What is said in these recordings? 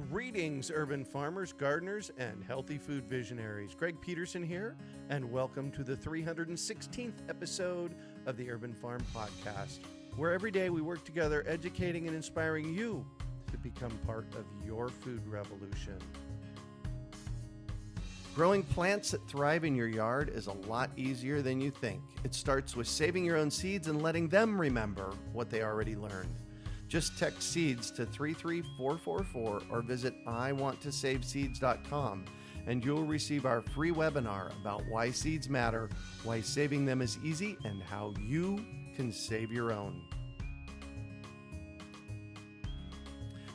Greetings, urban farmers, gardeners, and healthy food visionaries. Greg Peterson here, and welcome to the 316th episode of the Urban Farm Podcast, where every day we work together educating and inspiring you to become part of your food revolution. Growing plants that thrive in your yard is a lot easier than you think. It starts with saving your own seeds and letting them remember what they already learned. Just text SEEDS to 33444 or visit iwanttosaveseeds.com and you'll receive our free webinar about why seeds matter, why saving them is easy, and how you can save your own.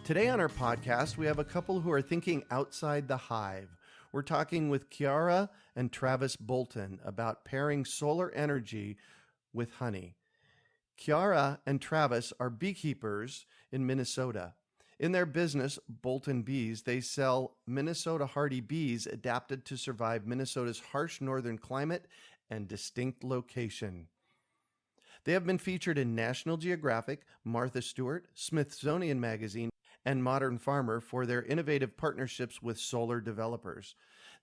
Today on our podcast, we have a couple who are thinking outside the hive. We're talking with Chiara and Travis Bolton about pairing solar energy with honey. Chiara and Travis are beekeepers in Minnesota. In their business, Bolton Bees, they sell Minnesota hardy bees adapted to survive Minnesota's harsh northern climate and distinct location. They have been featured in National Geographic, Martha Stewart, Smithsonian Magazine, and Modern Farmer for their innovative partnerships with solar developers.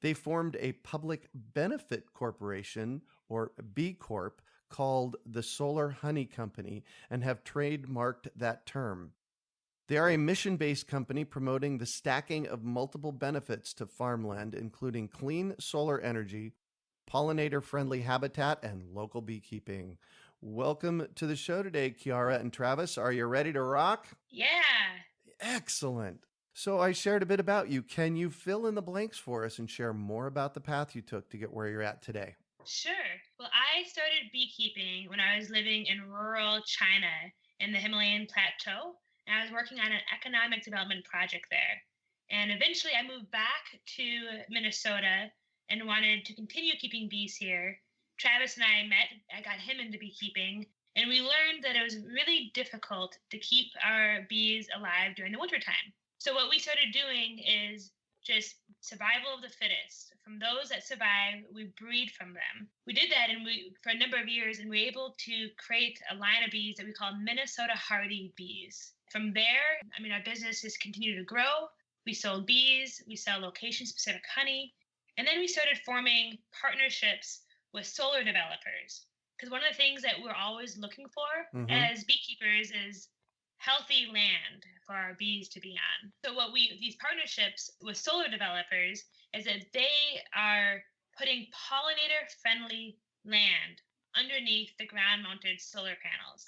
They formed a public benefit corporation, or B Corp, called the Solar Honey Company and have trademarked that term. They are a mission-based company promoting the stacking of multiple benefits to farmland, including clean solar energy, pollinator-friendly habitat, and local beekeeping. Welcome to the show today, Chiara and Travis. Are you ready to rock? Yeah. Excellent. So I shared a bit about you. Can you fill in the blanks for us and share more about the path you took to get where you're at today? Sure. Well, I started beekeeping when I was living in rural China in the Himalayan plateau, and I was working on an economic development project there. And eventually I moved back to Minnesota and wanted to continue keeping bees here. Travis and I met, I got him into beekeeping, and we learned that it was really difficult to keep our bees alive during the wintertime. So what we started doing is just survival of the fittest. From those that survive, we breed from them. We did that for a number of years, and we were able to create a line of bees that we call Minnesota hardy bees. From there, our business has continued to grow. We sold bees, we sell location-specific honey, and then we started forming partnerships with solar developers. Because one of the things that we're always looking for as beekeepers is healthy land for our bees to be on. So these partnerships with solar developers is that they are putting pollinator-friendly land underneath the ground-mounted solar panels.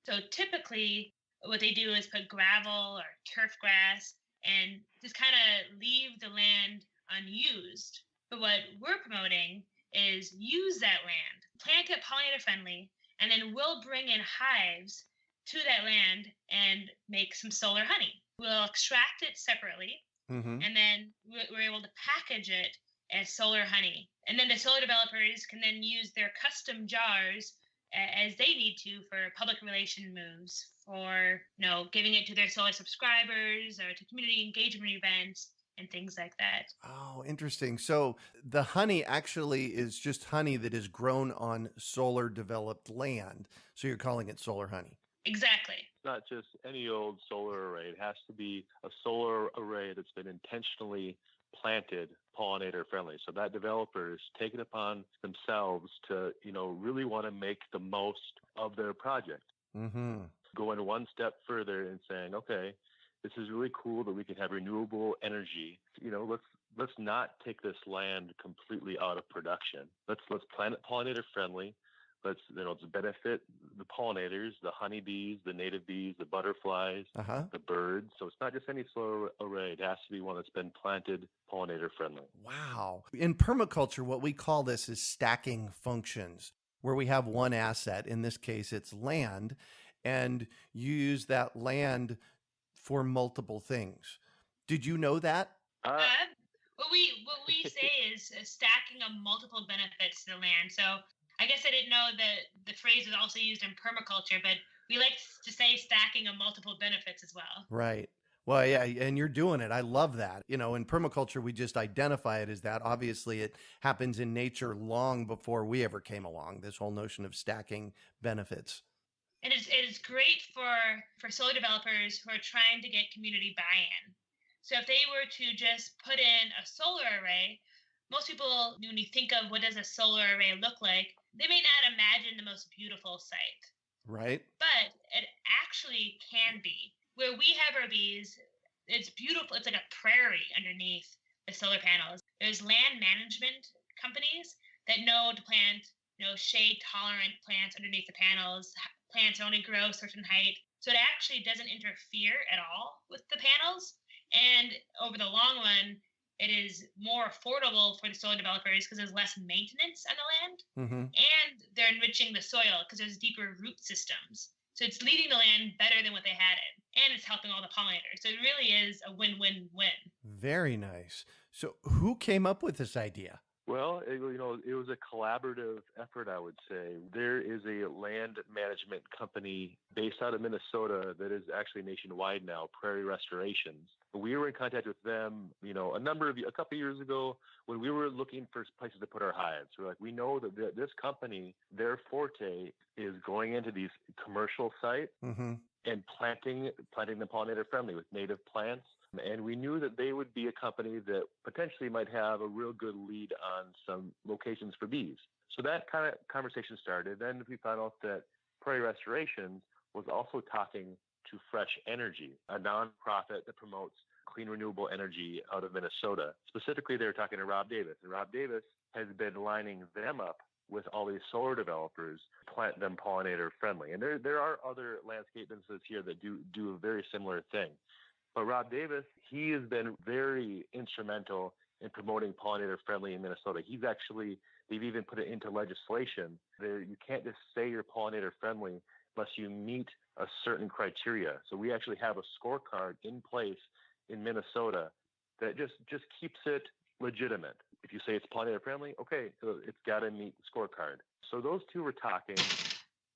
So typically what they do is put gravel or turf grass and just kind of leave the land unused. But what we're promoting is use that land, plant it pollinator-friendly, and then we'll bring in hives to that land and make some solar honey. We'll extract it separately, and then we're able to package it as solar honey. And then the solar developers can then use their custom jars as they need to for public relation moves, for giving it to their solar subscribers or to community engagement events and things like that. Oh, interesting. So the honey actually is just honey that is grown on solar developed land. So you're calling it solar honey. Exactly. It's not just any old solar array. It has to be a solar array that's been intentionally planted pollinator friendly. So that developer is taking upon themselves to, really want to make the most of their project. Going one step further and saying, okay, this is really cool that we can have renewable energy. Let's not take this land completely out of production. Let's plant it pollinator friendly. Let's benefit the pollinators, the honeybees, the native bees, the butterflies, the birds. So it's not just any solar array. It has to be one that's been planted pollinator friendly. Wow. In permaculture, what we call this is stacking functions, where we have one asset. In this case, it's land, and you use that land for multiple things. Did you know that? What we say is stacking of multiple benefits to the land. So I guess I didn't know that the phrase was also used in permaculture, but we like to say stacking of multiple benefits as well. Right. Well, yeah, and you're doing it. I love that. In permaculture, we just identify it as that. Obviously, it happens in nature long before we ever came along, this whole notion of stacking benefits. And it is great for solar developers who are trying to get community buy-in. So if they were to just put in a solar array, most people, when you think of what does a solar array look like, they may not imagine the most beautiful sight. Right. But it actually can be. Where we have our bees, it's beautiful. It's like a prairie underneath the solar panels. There's land management companies that know to plant, shade tolerant plants underneath the panels. Plants only grow a certain height. So it actually doesn't interfere at all with the panels. And over the long run, it is more affordable for the solar developers because there's less maintenance on the land. Mm-hmm. And they're enriching the soil because there's deeper root systems. So it's leaving the land better than what they had it. And it's helping all the pollinators. So it really is a win-win-win. Very nice. So who came up with this idea? Well, it was a collaborative effort, I would say. There is a land management company based out of Minnesota that is actually nationwide now, Prairie Restorations. We were in contact with them, a couple of years ago when we were looking for places to put our hives. We're like, we know that this company, their forte is going into these commercial sites Mm-hmm. and planting them pollinator friendly with native plants. And we knew that they would be a company that potentially might have a real good lead on some locations for bees. So that kind of conversation started. Then we found out that Prairie Restorations was also talking to Fresh Energy, a nonprofit that promotes clean renewable energy out of Minnesota. Specifically, they were talking to Rob Davis. And Rob Davis has been lining them up with all these solar developers, plant them pollinator friendly. And there are other landscape businesses here that do a very similar thing. But Rob Davis, he has been very instrumental in promoting pollinator friendly in Minnesota. They've even put it into legislation. You can't just say you're pollinator friendly unless you meet a certain criteria. So we actually have a scorecard in place in Minnesota that just keeps it legitimate. If you say it's pollinator friendly, okay, so it's got to meet the scorecard. So those two were talking.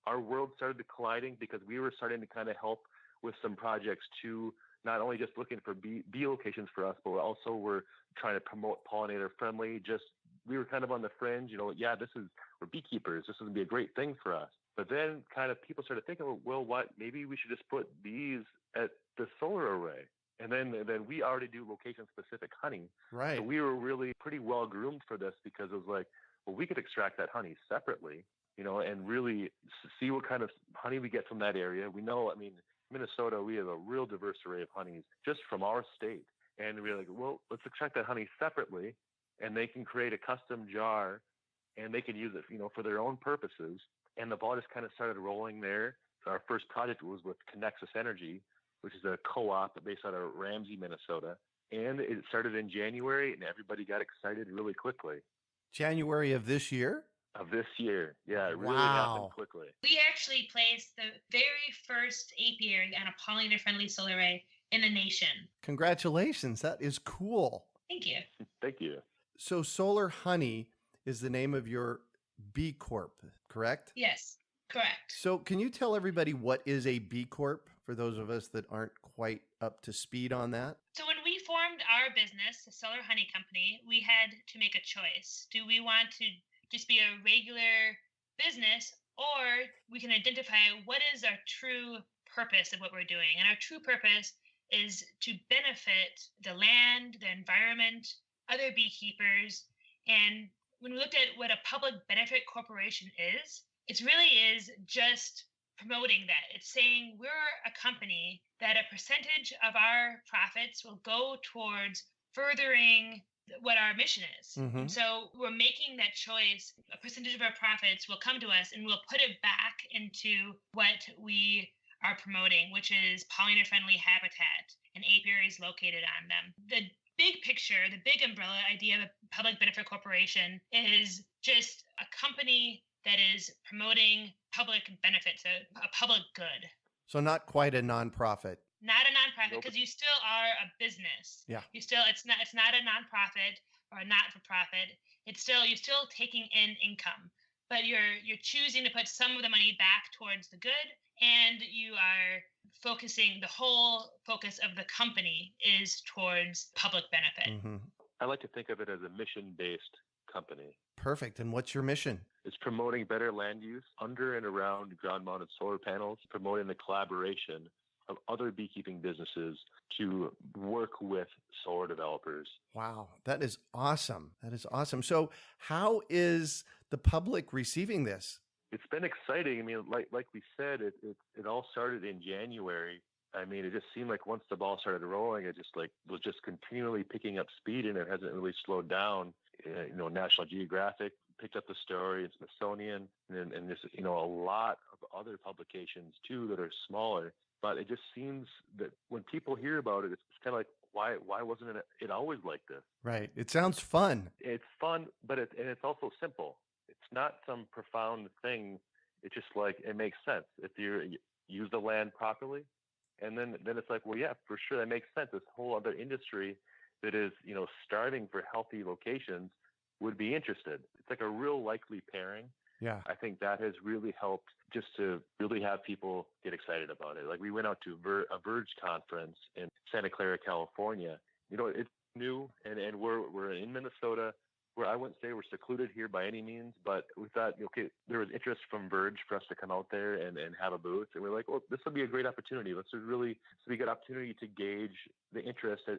Our world started colliding because we were starting to kind of help with some projects too, not only just looking for bee locations for us, but we're trying to promote pollinator friendly. We were kind of on the fringe, we're beekeepers. This would be a great thing for us. But then kind of people started thinking, well, maybe we should just put bees at the solar array. And then we already do location-specific honey. Right. So we were really pretty well groomed for this because it was like, well, we could extract that honey separately, and really see what kind of honey we get from that area. We know, Minnesota, we have a real diverse array of honeys just from our state. And we're like, well, let's extract that honey separately, and they can create a custom jar, and they can use it, for their own purposes. And the ball just kind of started rolling there. Our first project was with Connexus Energy, which is a co-op based out of Ramsey, Minnesota. And it started in January, and everybody got excited really quickly. January of this year? Of this year. Yeah, it really Wow. happened quickly. We actually placed the very first apiary on a pollinator-friendly solar array in the nation. Congratulations. That is cool. Thank you. Thank you. So Solar Honey is the name of your B Corp, correct? Yes, correct. So can you tell everybody what is a B Corp for those of us that aren't quite up to speed on that? So when we formed our business, the Solar Honey Company, we had to make a choice. Do we want to just be a regular business, or we can identify what is our true purpose of what we're doing? And our true purpose is to benefit the land, the environment, other beekeepers. And when we looked at what a public benefit corporation is, it really is just promoting that. It's saying we're a company that a percentage of our profits will go towards furthering what our mission is. Mm-hmm. So we're making that choice. A percentage of our profits will come to us, and we'll put it back into what we are promoting, which is pollinator-friendly habitat and apiaries located on them. The big picture, the big umbrella idea of a public benefit corporation is just a company that is promoting public benefits, a public good. So not quite a nonprofit. Not a nonprofit, because you still are a business. Yeah. It's not a nonprofit or a not-for-profit. You're still taking in income, but you're choosing to put some of the money back towards the good, and you are the whole focus of the company is towards public benefit. Mm-hmm. I like to think of it as a mission-based company. Perfect. And what's your mission? It's promoting better land use under and around ground-mounted solar panels, promoting the collaboration of other beekeeping businesses to work with solar developers. Wow, that is awesome. That is awesome. So how is the public receiving this? It's been exciting. I mean, like we said, it all started in January. I mean, it just seemed like once the ball started rolling, it just was just continually picking up speed, and it hasn't really slowed down. National Geographic picked up the story, and Smithsonian, and there's a lot of other publications too that are smaller. But it just seems that when people hear about it, it's kind of like, why wasn't it always like this? Right. It sounds fun. It's fun, but it's also simple. It's not some profound thing. It's just like it makes sense if you use the land properly, and then it's like, well, yeah, for sure, that makes sense. This whole other industry that is starving for healthy locations would be interested. It's like a real likely pairing. Yeah. I think that has really helped just to really have people get excited about it. Like we went out to a Verge conference in Santa Clara, California. It's new, and we're in Minnesota, where I wouldn't say we're secluded here by any means, but we thought, okay, there was interest from Verge for us to come out there and have a booth. And we're like, well, this would be a great opportunity. This would be a good opportunity to gauge the interest at,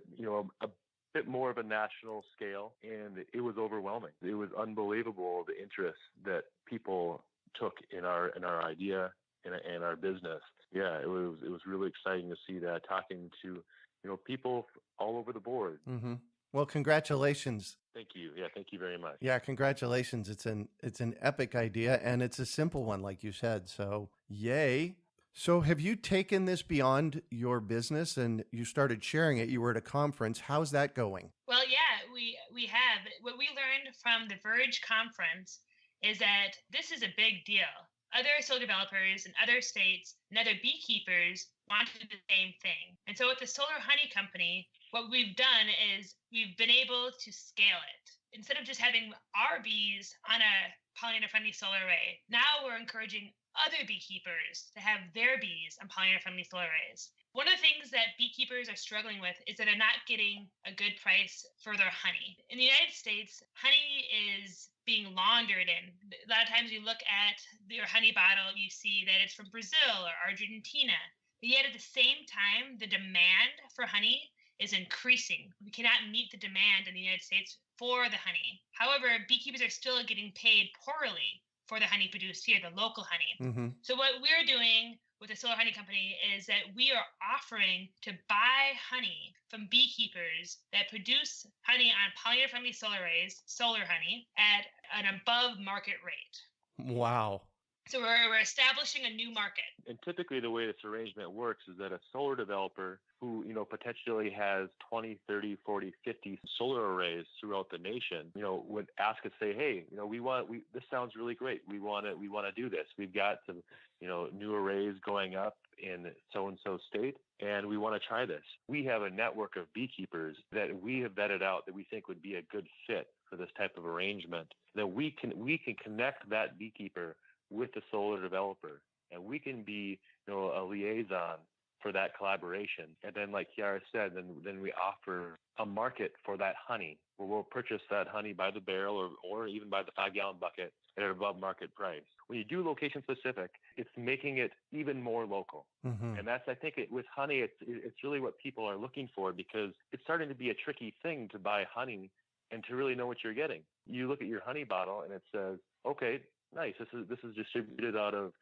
a bit more of a national scale. And it was overwhelming. It was unbelievable, the interest that people took in our idea and our business. Yeah, it was really exciting to see that, talking to, people all over the board. Mm-hmm. Well, congratulations. Thank you. Yeah, thank you very much. Yeah, congratulations. It's an epic idea, and it's a simple one, like you said. So, yay. So have you taken this beyond your business and you started sharing it? You were at a conference. How's that going? Well, yeah, we have. What we learned from the Verge conference is that this is a big deal. Other solar developers in other states and other beekeepers want to do the same thing. And so with the Solar Honey Company, what we've done is we've been able to scale it. Instead of just having our bees on a pollinator-friendly solar array, now we're encouraging other beekeepers to have their bees on pollinator-friendly solar arrays. One of the things that beekeepers are struggling with is that they're not getting a good price for their honey. In the United States, honey is being laundered in. A lot of times you look at your honey bottle, you see that it's from Brazil or Argentina. But yet at the same time, the demand for honey is increasing. We cannot meet the demand in the United States for the honey. However, beekeepers are still getting paid poorly for the honey produced here, the local honey. Mm-hmm. So what we're doing with the Solar Honey Company is that we are offering to buy honey from beekeepers that produce honey on pollinator-friendly solar arrays, solar honey, at an above market rate. Wow. So we're establishing a new market. And typically the way this arrangement works is that a solar developer who, potentially has 20, 30, 40, 50 solar arrays throughout the nation, would ask us, say, hey, this sounds really great. We want to do this. We've got some, new arrays going up in so-and-so state, and we want to try this. We have a network of beekeepers that we have vetted out that we think would be a good fit for this type of arrangement, that we can connect that beekeeper with the solar developer, and we can be, a liaison for that collaboration. And then, like Chiara said, then we offer a market for that honey, where we'll purchase that honey by the barrel or even by the 5-gallon bucket at an above market price. When you do location specific, it's making it even more local. Mm-hmm. And that's, I think, with honey, it's really what people are looking for, because it's starting to be a tricky thing to buy honey and to really know what you're getting. You look at your honey bottle and it says, okay, nice. This is distributed out of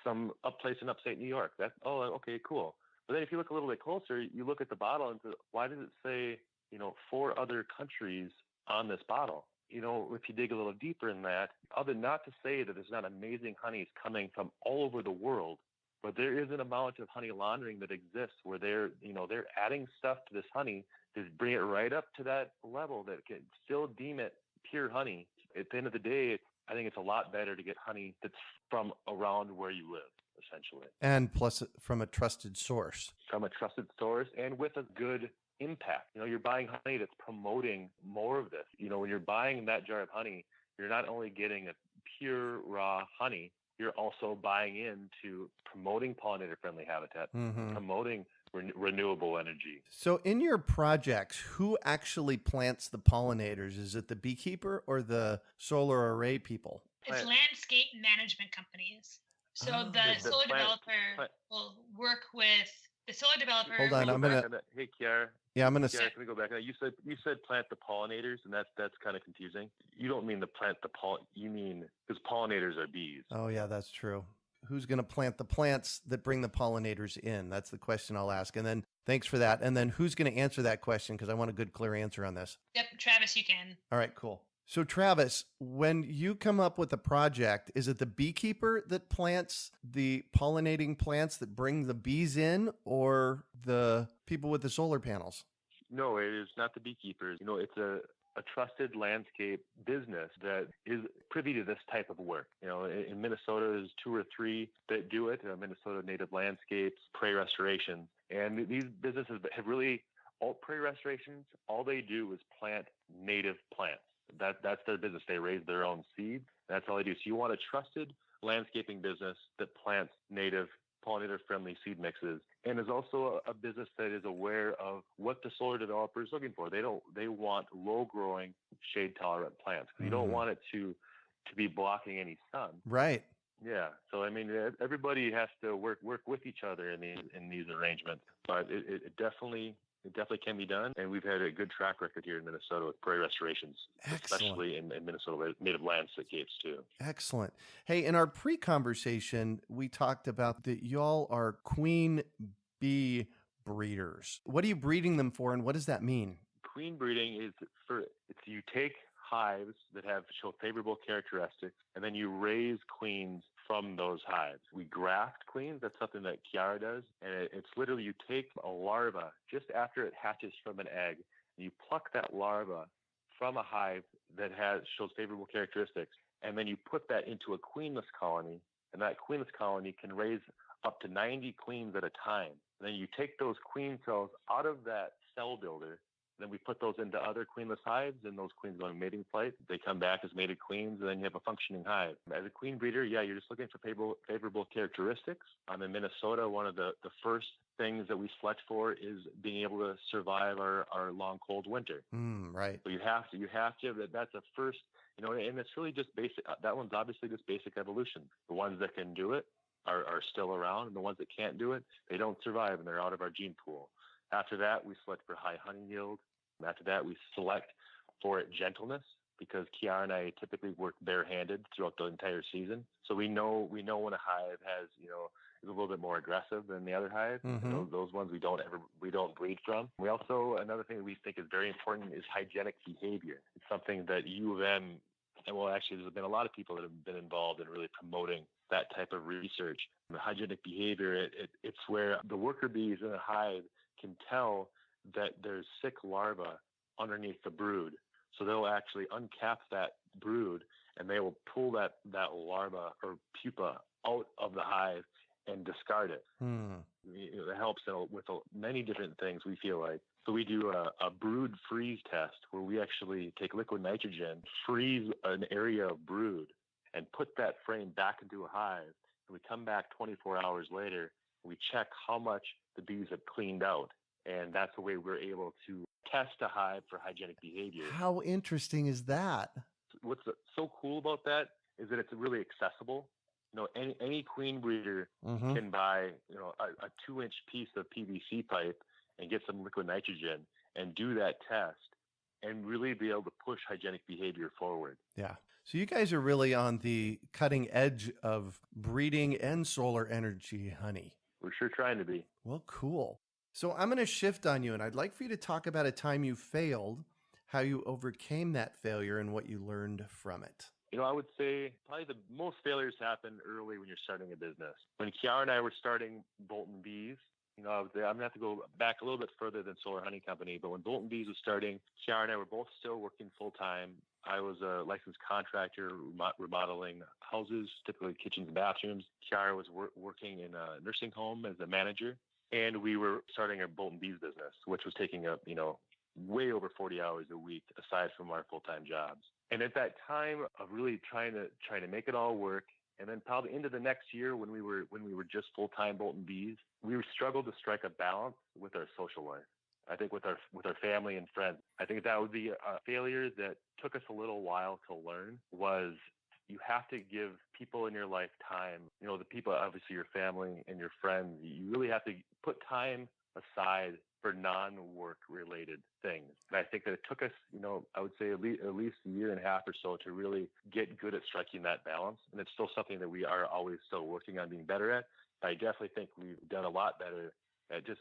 some place in upstate New York. Okay, cool. But then if you look a little bit closer, you look at the bottle and say, why does it say, 4 other countries on this bottle? If you dig a little deeper in that, other not to say that there's not amazing honeys coming from all over the world, but there is an amount of honey laundering that exists where they're adding stuff to this honey to bring it right up to that level that can still deem it pure honey. At the end of the day, I think it's a lot better to get honey that's from around where you live, essentially. And plus from a trusted source. From a trusted source and with a good impact. You're buying honey that's promoting more of this. When you're buying that jar of honey, you're not only getting a pure raw honey, you're also buying into promoting pollinator-friendly habitat, mm-hmm. promoting renewable energy. So in your projects, who actually plants the pollinators? Is it the beekeeper or the solar array people? It's landscape management companies. So the solar developer will work with The solar developer. Hold on, I'm gonna. Hey, Chiara. Yeah, I'm gonna. Chiara, can we go back? You said plant the pollinators, and that's kind of confusing. You don't mean the plant the You mean because pollinators are bees. Oh yeah, that's true. Who's going to plant the plants that bring the pollinators in? That's the question I'll ask. And then thanks for that. And then who's going to answer that question? Because I want a good, clear answer on this. Yep, Travis, you can. All right, cool. So Travis, when you come up with a project, is it the beekeeper that plants the pollinating plants that bring the bees in, or the people with the solar panels? No, it is not the beekeepers. It's a trusted landscape business that is privy to this type of work. In Minnesota, there's 2 or 3 that do it. Minnesota Native Landscapes, prairie restoration, and these businesses have really prairie restorations. All they do is plant native plants. That's their business. They raise their own seed. That's all they do. So you want a trusted landscaping business that plants native pollinator-friendly seed mixes, and is also a business that is aware of what the solar developer is looking for. They want low-growing, shade-tolerant plants. You don't want it to be blocking any sun. Right. Yeah. So everybody has to work with each other in these arrangements. But it definitely can be done, and we've had a good track record here in Minnesota with prairie restorations, especially in Minnesota Native landscapes too. Excellent. Hey, in our pre-conversation, we talked about that y'all are queen bee breeders. What are you breeding them for, and what does that mean? Queen breeding is you take hives that show favorable characteristics, and then you raise queens from those hives. We graft queens. That's something that Chiara does. And it's literally you take a larva just after it hatches from an egg, and you pluck that larva from a hive that shows favorable characteristics, and then you put that into a queenless colony, and that queenless colony can raise up to 90 queens at a time. And then you take those queen cells out of that cell builder. Then we put those into other queenless hives, and those queens go on mating flight. They come back as mated queens, and then you have a functioning hive. As a queen breeder, you're just looking for favorable characteristics. In Minnesota, one of the first things that we select for is being able to survive our long, cold winter. Right. So you have to. That's a first, and it's really just basic. That one's obviously just basic evolution. The ones that can do it are still around, and the ones that can't do it, they don't survive, and they're out of our gene pool. After that, we select for high honey yield. After that, we select for gentleness, because Chiara and I typically work barehanded throughout the entire season. So we know when a hive is a little bit more aggressive than the other hive. Those ones we don't breed from. We also, another thing that we think is very important is hygienic behavior. It's something that U of M, actually there's been a lot of people that have been involved in really promoting that type of research. The hygienic behavior, it's where the worker bees in a hive can tell that there's sick larvae underneath the brood. So they'll actually uncap that brood, and they will pull that larva or pupa out of the hive and discard it. It helps with many different things, we feel like. So we do a brood freeze test where we actually take liquid nitrogen, freeze an area of brood, and put that frame back into a hive. And we come back 24 hours later, and we check how much the bees have cleaned out. And that's the way we're able to test a hive for hygienic behavior. How interesting is that? What's so cool about that is that it's really accessible. Any queen breeder can buy, a 2-inch piece of PVC pipe and get some liquid nitrogen and do that test and really be able to push hygienic behavior forward. Yeah. So you guys are really on the cutting edge of breeding and solar energy honey. We're sure trying to be. Well, cool. So I'm going to shift on you, and I'd like for you to talk about a time you failed, how you overcame that failure, and what you learned from it. I would say probably the most failures happen early when you're starting a business. When Chiara and I were starting Bolton Bees, I'm going to have to go back a little bit further than Solar Honey Company, but when Bolton Bees was starting, Chiara and I were both still working full-time. I was a licensed contractor remodeling houses, typically kitchens and bathrooms. Chiara was working in a nursing home as a manager. And we were starting our Bolton Bees business, which was taking up, way over 40 hours a week aside from our full-time jobs. And at that time of really trying to make it all work, and then probably into the next year when we were just full-time Bolton Bees, we struggled to strike a balance with our social life. I think with our family and friends. I think that would be a failure that took us a little while to learn, was you have to give people in your life time. The people, obviously your family and your friends, you really have to put time aside for non-work related things. And I think that it took us, I would say at least a year and a half or so to really get good at striking that balance. And it's still something that we are always still working on being better at. I definitely think we've done a lot better at just,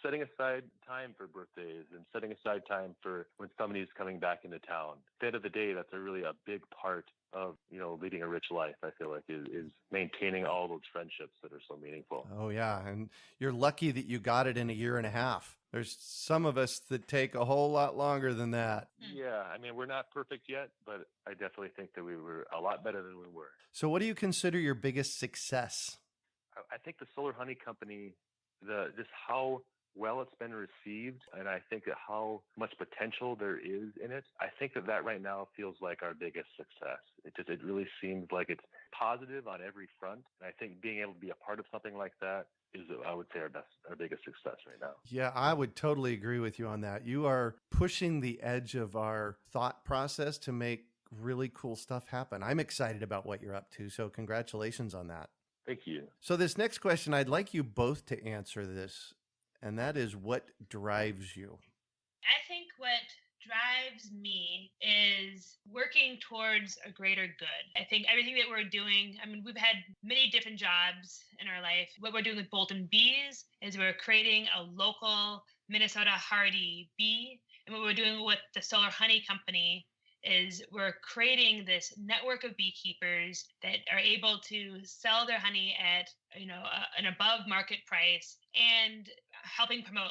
setting aside time for birthdays and setting aside time for when somebody's coming back into town. At the end of the day, that's really a big part of, leading a rich life, I feel like, is maintaining all those friendships that are so meaningful. Oh, yeah. And you're lucky that you got it in a year and a half. There's some of us that take a whole lot longer than that. Yeah. I mean, we're not perfect yet, but I definitely think that we were a lot better than we were. So what do you consider your biggest success? I think the Solar Honey Company, just how well it's been received, and I think that how much potential there is in it. I think that right now feels like our biggest success. It really seems like it's positive on every front. And I think being able to be a part of something like that is, I would say, our biggest success right now. Yeah, I would totally agree with you on that. You are pushing the edge of our thought process to make really cool stuff happen. I'm excited about what you're up to. So congratulations on that. Thank you. So this next question, I'd like you both to answer this. And that is, what drives you? I think what drives me is working towards a greater good. I think everything that we're doing, we've had many different jobs in our life. What we're doing with Bolton Bees is we're creating a local Minnesota hardy bee. And what we're doing with the Solar Honey Company is we're creating this network of beekeepers that are able to sell their honey at an above market price, and helping promote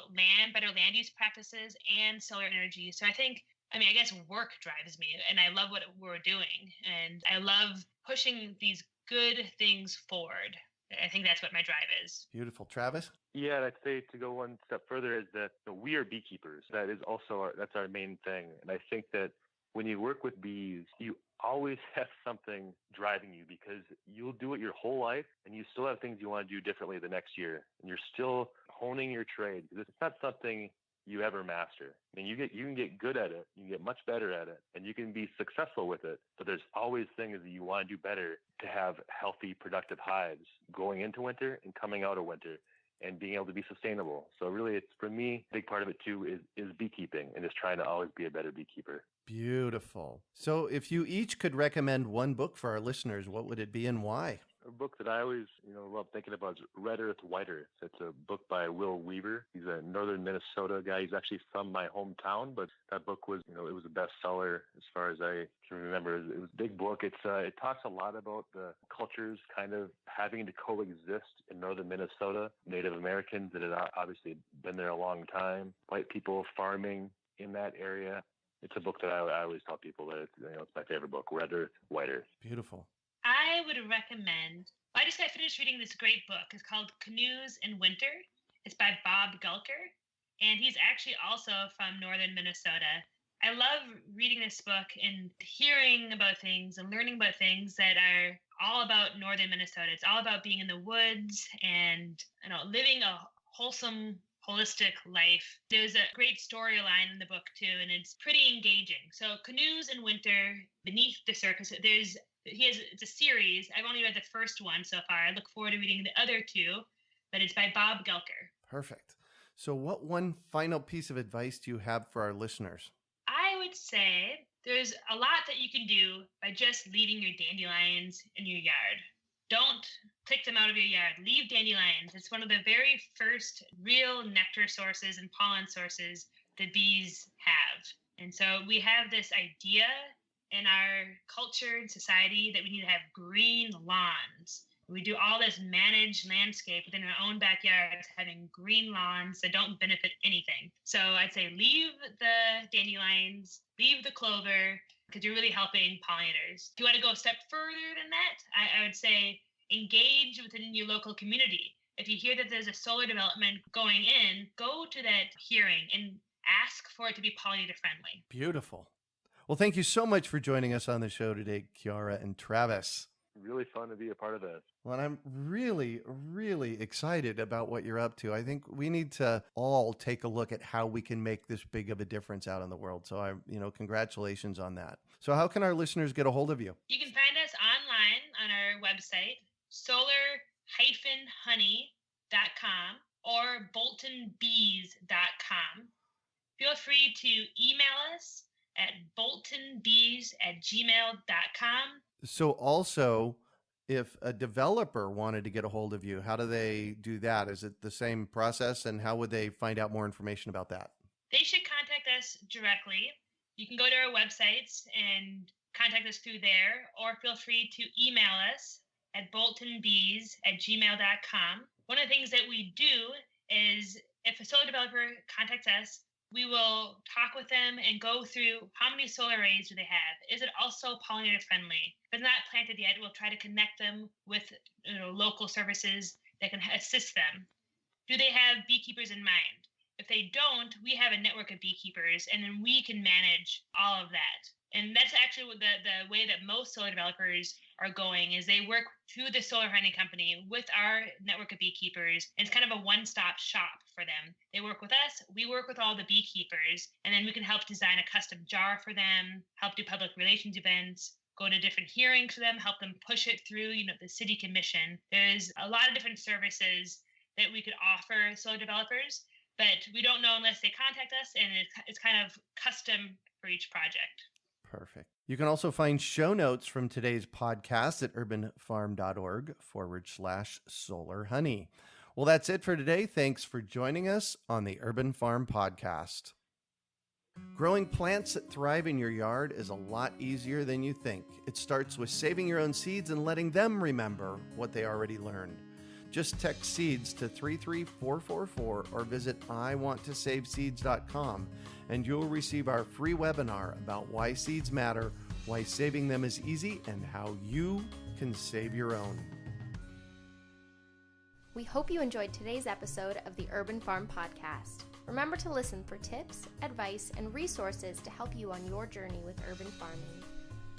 better land use practices and solar energy. So I guess work drives me, and I love what we're doing, and I love pushing these good things forward. I think that's what my drive is. Beautiful. Travis? Yeah, I'd say to go one step further is that we are beekeepers. That is also that's our main thing. And I think that when you work with bees, you always have something driving you, because you'll do it your whole life and you still have things you want to do differently the next year. And you're still honing your trade. It's not something you ever master. I mean, you can get good at it, you can get much better at it, and you can be successful with it. But there's always things that you want to do better to have healthy, productive hives going into winter and coming out of winter, and being able to be sustainable. So really, it's, for me, a big part of it too is beekeeping, and just trying to always be a better beekeeper. Beautiful. So if you each could recommend one book for our listeners, what would it be and why? A book that I always, love thinking about is Red Earth, White Earth. It's a book by Will Weaver. He's a northern Minnesota guy. He's actually from my hometown, but that book was, it was a bestseller as far as I can remember. It was a big book. It talks a lot about the cultures kind of having to coexist in northern Minnesota. Native Americans that had obviously been there a long time, white people farming in that area. It's a book that I always tell people that it's my favorite book, Red Earth, White Earth. Beautiful. I would recommend, I just got finished reading this great book. It's called Canoes in Winter. It's by Bob Gulker, and he's actually also from northern Minnesota. I love reading this book and hearing about things and learning about things that are all about northern Minnesota. It's all about being in the woods and living a wholesome, holistic life. There's a great storyline in the book too, and it's pretty engaging. So Canoes in Winter, Beneath the Circus, it's a series. I've only read the first one so far. I look forward to reading the other two, but it's by Bob Gelker. Perfect. So what one final piece of advice do you have for our listeners? I would say there's a lot that you can do by just leaving your dandelions in your yard. Don't pick them out of your yard. Leave dandelions. It's one of the very first real nectar sources and pollen sources the bees have. And so we have this idea in our culture and society that we need to have green lawns. We do all this managed landscape within our own backyards, having green lawns that don't benefit anything. So I'd say leave the dandelions, leave the clover, because you're really helping pollinators. If you want to go a step further than that, I would say engage within your local community. If you hear that there's a solar development going in, go to that hearing and ask for it to be pollinator friendly. Beautiful. Well, thank you so much for joining us on the show today, Chiara and Travis. Really fun to be a part of this. Well, I'm really, really excited about what you're up to. I think we need to all take a look at how we can make this big of a difference out in the world. So congratulations on that. So how can our listeners get a hold of you? You can find us website, solar-honey.com or boltonbees.com. Feel free to email us at boltonbees@gmail.com. So also, if a developer wanted to get a hold of you, how do they do that? Is it the same process, and how would they find out more information about that? They should contact us directly. You can go to our websites and contact us through there, or feel free to email us at boltonbees@gmail.com. One of the things that we do is if a solar developer contacts us, we will talk with them and go through how many solar arrays do they have. Is it also pollinator friendly? If it's not planted yet, we'll try to connect them with local services that can assist them. Do they have beekeepers in mind? If they don't, we have a network of beekeepers, and then we can manage all of that. And that's actually the way that most solar developers are going, is they work through the solar honey company with our network of beekeepers. And it's kind of a one-stop shop for them. They work with us, we work with all the beekeepers, and then we can help design a custom jar for them, help do public relations events, go to different hearings for them, help them push it through, the city commission. There's a lot of different services that we could offer solar developers, but we don't know unless they contact us, and it's kind of custom for each project. Perfect. You can also find show notes from today's podcast at urbanfarm.org/solar honey. Well, that's it for today. Thanks for joining us on the Urban Farm Podcast. Growing plants that thrive in your yard is a lot easier than you think. It starts with saving your own seeds and letting them remember what they already learned. Just text SEEDS to 33444 or visit iwanttosaveseeds.com and you'll receive our free webinar about why seeds matter, why saving them is easy, and how you can save your own. We hope you enjoyed today's episode of the Urban Farm Podcast. Remember to listen for tips, advice, and resources to help you on your journey with urban farming.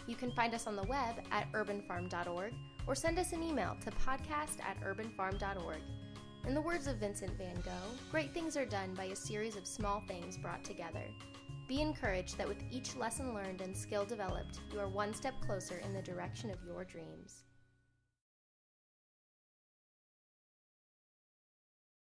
You can find us on the web at urbanfarm.org or send us an email to podcast@urbanfarm.org. In the words of Vincent van Gogh, great things are done by a series of small things brought together. Be encouraged that with each lesson learned and skill developed, you are one step closer in the direction of your dreams.